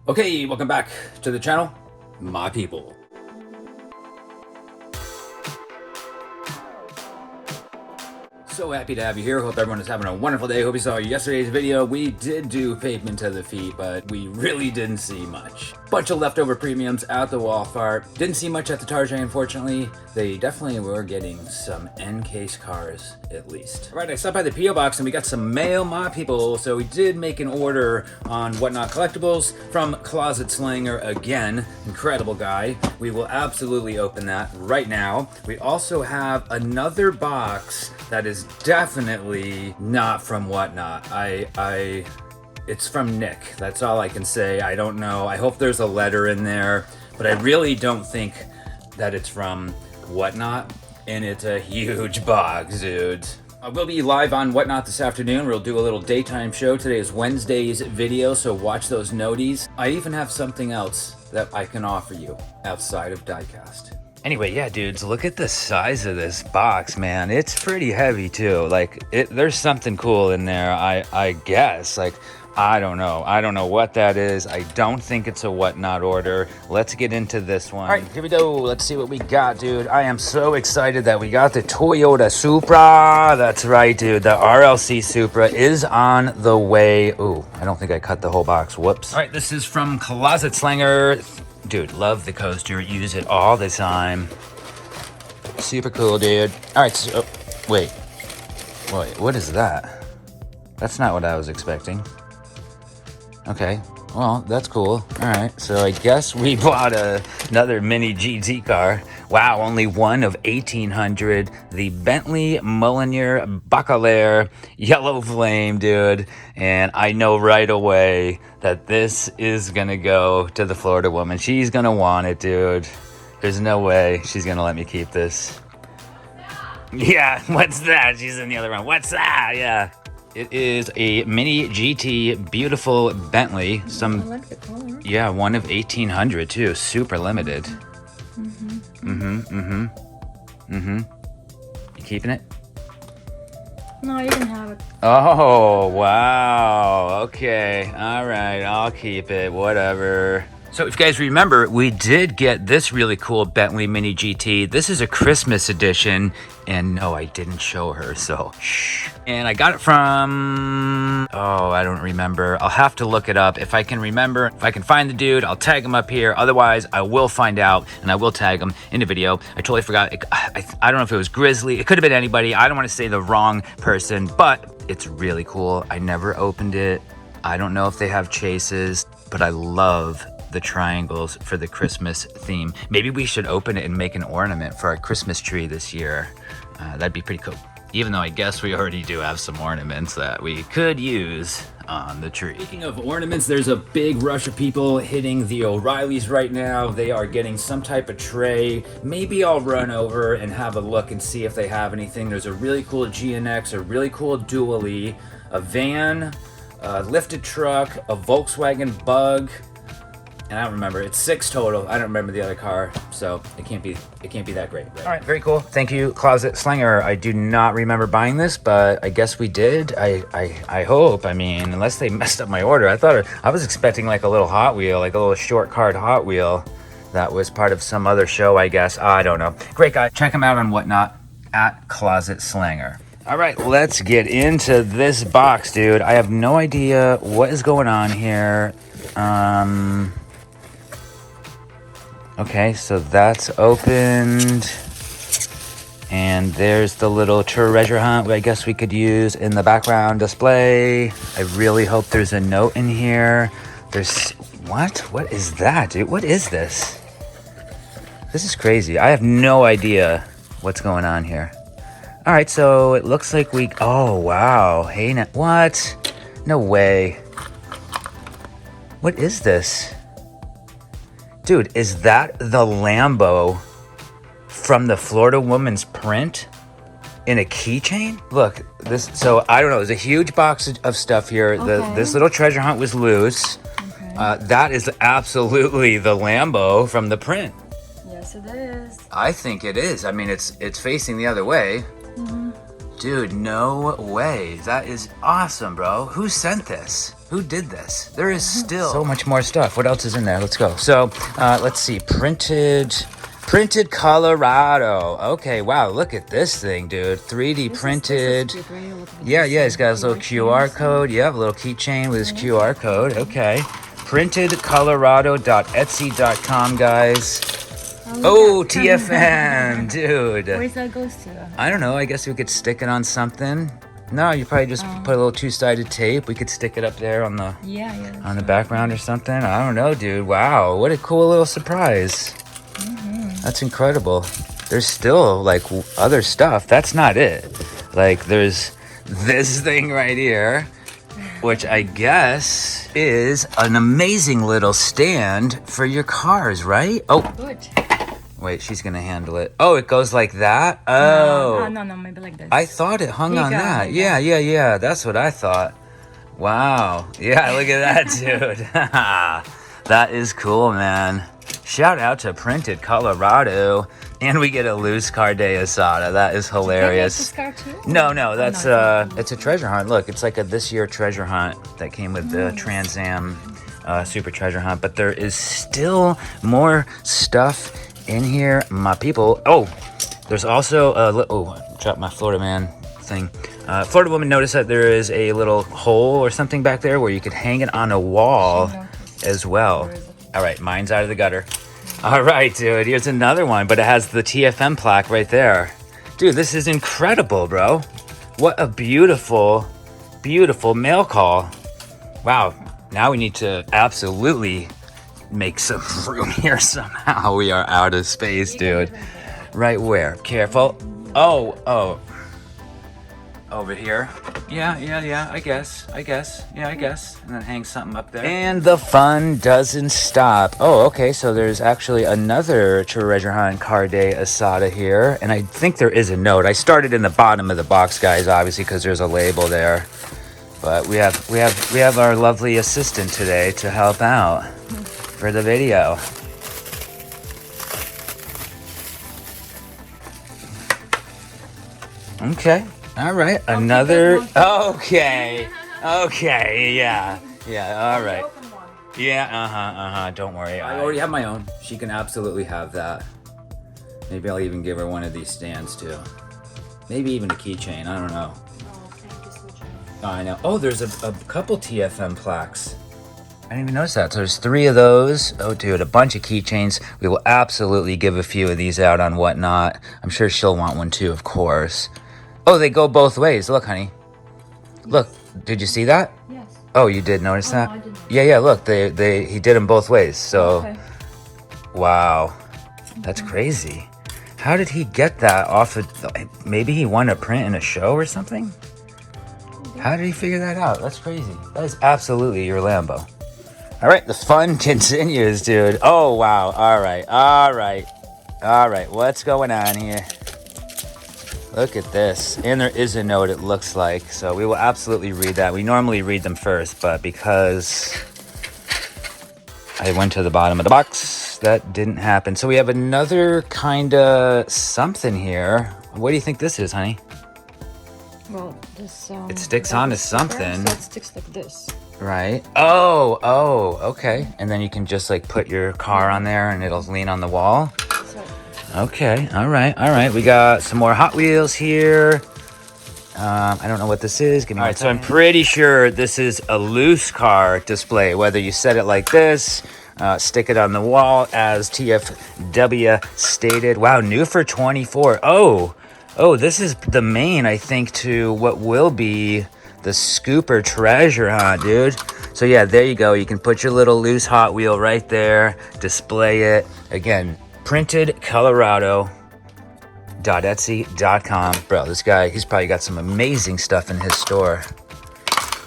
Okay, welcome back to the channel, my people. So happy to have you here. Hope everyone is having a wonderful day. Hope you saw yesterday's video. We did do pavement to the feet, but we really didn't see much. Bunch of leftover premiums out the wall fart. Didn't see much at the Tarjay, unfortunately. They definitely were getting some end-case cars, at least. All right, I stopped by the P.O. Box and we got some mail, my people. So we did make an order on Whatnot Collectibles from Closet Slanger again. Incredible guy. We will absolutely open that right now. We also have another box that is definitely not from Whatnot. It's from Nick. That's all I can say. I don't know. I hope there's a letter in there, but I really don't think that it's from Whatnot, and it's a huge box, dude. We'll be live on Whatnot this afternoon. We'll do a little daytime show. Today is Wednesday's video, so watch those noties. I even have something else that I can offer you outside of Diecast. Anyway, yeah, dudes, look at the size of this box, man. It's pretty heavy, too. Like, there's something cool in there, I guess. Like, I don't know what that is. I don't think it's a Whatnot order. Let's get into this one. All right, here we go. Let's see what we got, dude. I am so excited that we got the Toyota Supra. That's right, dude. The RLC Supra is on the way. Ooh, I don't think I cut the whole box. Whoops. All right, this is from Closet Slanger. Dude, love the coaster. Use it all the time. Super cool, dude. All right, so, wait, what is that? That's not what I was expecting. Okay, well, that's cool. All right, so I guess we bought another mini GT car. Wow, only one of 1,800. The Bentley Molyneux Bacalaire Yellow Flame, dude. And I know right away that this is gonna go to the Florida woman. She's gonna want it, dude. There's no way she's gonna let me keep this. Yeah, what's that? She's in the other room. What's that? Yeah. It is a mini GT, beautiful Bentley. I like the color. Yeah, one of 1,800 too. Super limited. You keeping it? No, you can have it. Oh, wow. Okay. All right. I'll keep it. Whatever. So if you guys remember, we did get this really cool Bentley Mini GT. This is a Christmas edition. And no, I didn't show her, so shh. And I got it from, oh, I don't remember. I'll have to look it up. If I can remember, if I can find the dude, I'll tag him up here. Otherwise, I will find out and I will tag him in the video. I totally forgot. I don't know if it was Grizzly. It could have been anybody. I don't want to say the wrong person, but it's really cool. I never opened it. I don't know if they have chases, but I love the triangles for the Christmas theme. Maybe we should open it and make an ornament for our Christmas tree this year. That'd be pretty cool. Even though I guess we already do have some ornaments that we could use on the tree. Speaking of ornaments, there's a big rush of people hitting the O'Reillys right now. They are getting some type of tray. Maybe I'll run over and have a look and see if they have anything. There's a really cool GNX, a really cool Dually, a van, a lifted truck, a Volkswagen Bug, and I don't remember. It's 6 total. I don't remember the other car, so it can't be that great. Right? All right, very cool. Thank you, Closet Slanger. I do not remember buying this, but I guess we did. I hope. I mean, unless they messed up my order. I was expecting like a little Hot Wheel, like a little short card Hot Wheel that was part of some other show, I guess. I don't know. Great guy. Check him out on Whatnot at Closet Slanger. All right, let's get into this box, dude. I have no idea what is going on here. Okay, so that's opened. And there's the little treasure hunt I guess we could use in the background display. I really hope there's a note in here. What is that, dude? What is this? This is crazy. I have no idea what's going on here. All right, so it looks like oh, wow. Hey, what? No way. What is this? Dude, is that the Lambo from the Florida Woman's print in a keychain? Look, so I don't know. There's a huge box of stuff here. Okay. This little treasure hunt was loose. Okay. That is absolutely the Lambo from the print. Yes, it is. I think it is. I mean, it's facing the other way. Dude, no way. That is awesome, bro. Who sent this? Who did this? There is still so much more stuff. What else is in there? Let's go. So, let's see. Printed Colorado. Okay, wow, look at this thing, dude. 3D printed. This is cute, right? Yeah, he's got his little QR code. Yep, a little keychain with his QR code. Okay. Printedcolorado.etsy.com, guys. Oh, TFM, dude. Where's that goes to? I don't know. I guess we could stick it on something. No, you probably just put a little two-sided tape. We could stick it up there on the on the background or something. I don't know, dude. Wow, what a cool little surprise. That's incredible. There's still like other stuff. That's not it. Like there's this thing right here, which I guess is an amazing little stand for your cars, right? Oh, Good. wait, she's gonna handle it. Oh, it goes like that? Oh. No, maybe like this. I thought it hung on that. Yeah. That's what I thought. Wow. Yeah, look at that, dude. That is cool, man. Shout out to Printed Colorado. And we get a loose card de asada. That is hilarious. Did you get this card too? No, that's it's a treasure hunt. Look, it's like a this year treasure hunt that came with the Trans Am Super Treasure Hunt. But there is still more stuff in here, my people. Oh, there's also dropped my Florida man thing. Florida woman noticed that there is a little hole or something back there where you could hang it on a wall as well. All right, mine's out of the gutter. All right, dude, here's another one, but it has the TFM plaque right there. Dude, this is incredible, bro. What a beautiful, beautiful mail call. Wow, now we need to absolutely make some room here somehow. We are out of space, dude. Right where? Careful. Oh. Over here. Yeah, I guess. And then hang something up there. And the fun doesn't stop. Oh, okay, so there's actually another Treasure Hunt Card Day Asada here. And I think there is a note. I started in the bottom of the box, guys, obviously, because there's a label there. But we have our lovely assistant today to help out for the video. Okay. All right. Another. Okay. Yeah. All right. Yeah. Don't worry. I already have my own. She can absolutely have that. Maybe I'll even give her one of these stands too. Maybe even a keychain. I don't know. Oh, I know. Oh, there's a couple TFM plaques. I didn't even notice that. So there's 3 of those. Oh, dude, a bunch of keychains. We will absolutely give a few of these out on Whatnot. I'm sure she'll want one too, of course. Oh, they go both ways. Look, honey. Look, did you see that? Yes. Oh, you did notice that? No, I didn't. Yeah, look, he did them both ways. So, Okay. Wow, that's crazy. How did he get that off of, maybe he won a print in a show or something? How did he figure that out? That's crazy. That is absolutely your Lambo. All right, the fun continues, dude. Oh, wow. All right. What's going on here? Look at this. And there is a note, it looks like. So we will absolutely read that. We normally read them first, but because I went to the bottom of the box, that didn't happen. So we have another kind of something here. What do you think this is, honey? Well, this it sticks onto something. So it sticks like this. Right. Oh, okay. And then you can just like put your car on there and it'll lean on the wall. Okay, all right. We got some more Hot Wheels here. I don't know what this is. Give me all right, so I'm pretty sure this is a loose car display. Whether you set it like this, stick it on the wall, as TFW stated. Wow, new for 24. Oh, this is the main, I think, to what will be the Scooper Treasure Hunt, dude. So yeah, there you go. You can put your little loose Hot Wheel right there, display it. Again, printedcolorado.etsy.com. Bro, this guy, he's probably got some amazing stuff in his store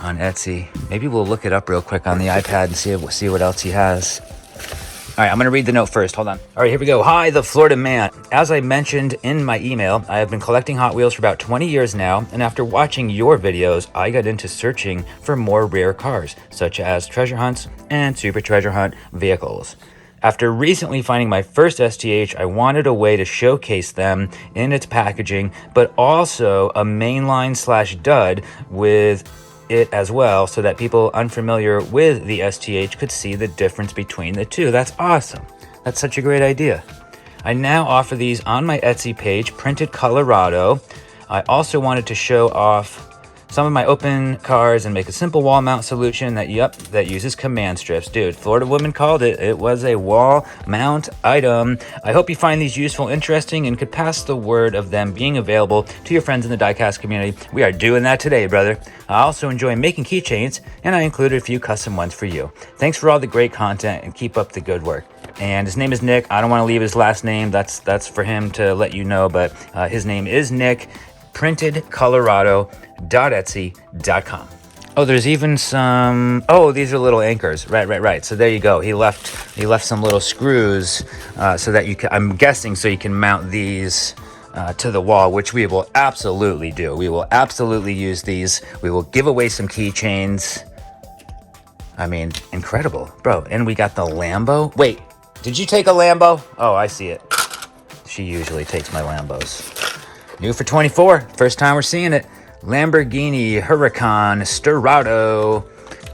on Etsy. Maybe we'll look it up real quick on the iPad and see what else he has. All right, I'm going to read the note first. Hold on. All right, here we go. Hi, the Florida man. As I mentioned in my email, I have been collecting Hot Wheels for about 20 years now, and after watching your videos, I got into searching for more rare cars, such as treasure hunts and super treasure hunt vehicles. After recently finding my first STH, I wanted a way to showcase them in its packaging, but also a mainline/dud with it as well so that people unfamiliar with the STH could see the difference between the two. That's awesome. That's such a great idea. I now offer these on my Etsy page, Printed Colorado. I also wanted to show off some of my open cards and make a simple wall mount solution that uses command strips. Dude, Florida Woman called it. It was a wall mount item. I hope you find these useful, interesting, and could pass the word of them being available to your friends in the diecast community. We are doing that today, brother. I also enjoy making keychains, and I included a few custom ones for you. Thanks for all the great content, and keep up the good work. And his name is Nick. I don't want to leave his last name. That's for him to let you know, but his name is Nick. PrintedColorado.etsy.com. Oh, there's even some, oh, these are little anchors. Right. So there you go. He left some little screws so that you can, I'm guessing, so you can mount these to the wall, which we will absolutely do. We will absolutely use these. We will give away some keychains. I mean, incredible, bro. And we got the Lambo. Wait, did you take a Lambo? Oh, I see it. She usually takes my Lambos. New for 24, first time we're seeing it. Lamborghini Huracan Sterrato,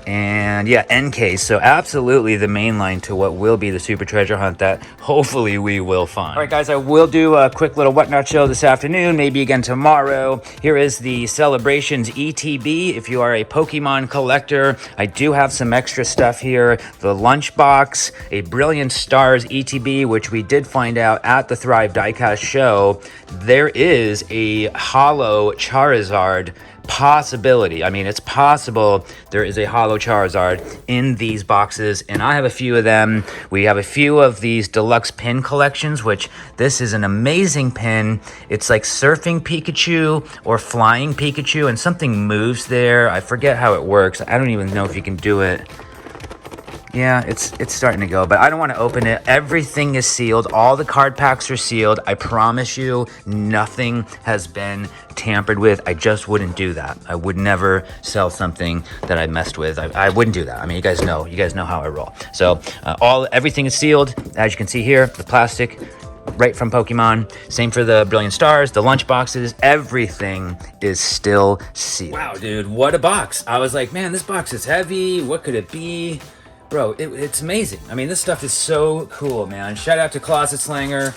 and yeah, NK. So absolutely the main line to what will be the super treasure hunt that hopefully we will find. All right, guys, I will do a quick little whatnot show this afternoon, maybe again tomorrow. Here is the Celebrations ETB. If you are a Pokemon collector, I do have some extra stuff here. The Lunchbox, a Brilliant Stars ETB, which we did find out at the Thrive Diecast show. There is a hollow Charizard possibility. I mean, it's possible there is a hollow Charizard in these boxes, and I have a few of them. We have a few of these deluxe pin collections, which this is an amazing pin. It's like surfing Pikachu or flying Pikachu, and something moves there. I forget how it works. I don't even know if you can do it. Yeah, it's starting to go, but I don't want to open it. Everything is sealed. All the card packs are sealed. I promise you, nothing has been tampered with. I just wouldn't do that. I would never sell something that I messed with. I wouldn't do that. I mean, you guys know how I roll. So everything is sealed, as you can see here. The plastic, right from Pokemon. Same for the Brilliant Stars, the lunch boxes. Everything is still sealed. Wow, dude, what a box! I was like, man, this box is heavy. What could it be? Bro, it's amazing. I mean, this stuff is so cool, man. Shout out to Closet Slanger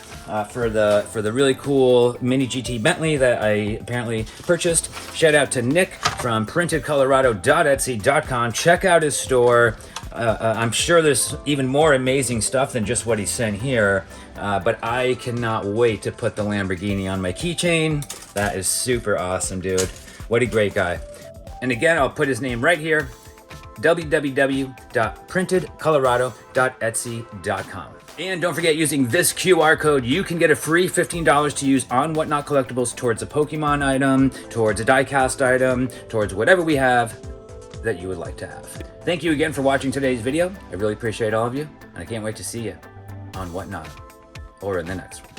for the really cool mini GT Bentley that I apparently purchased. Shout out to Nick from PrintedColorado.etsy.com. Check out his store. I'm sure there's even more amazing stuff than just what he sent here, but I cannot wait to put the Lamborghini on my keychain. That is super awesome, dude. What a great guy. And again, I'll put his name right here. www.printedcolorado.etsy.com. And don't forget, using this QR code, you can get a free $15 to use on Whatnot Collectibles towards a Pokemon item, towards a diecast item, towards whatever we have that you would like to have. Thank you again for watching today's video. I really appreciate all of you, and I can't wait to see you on Whatnot or in the next one.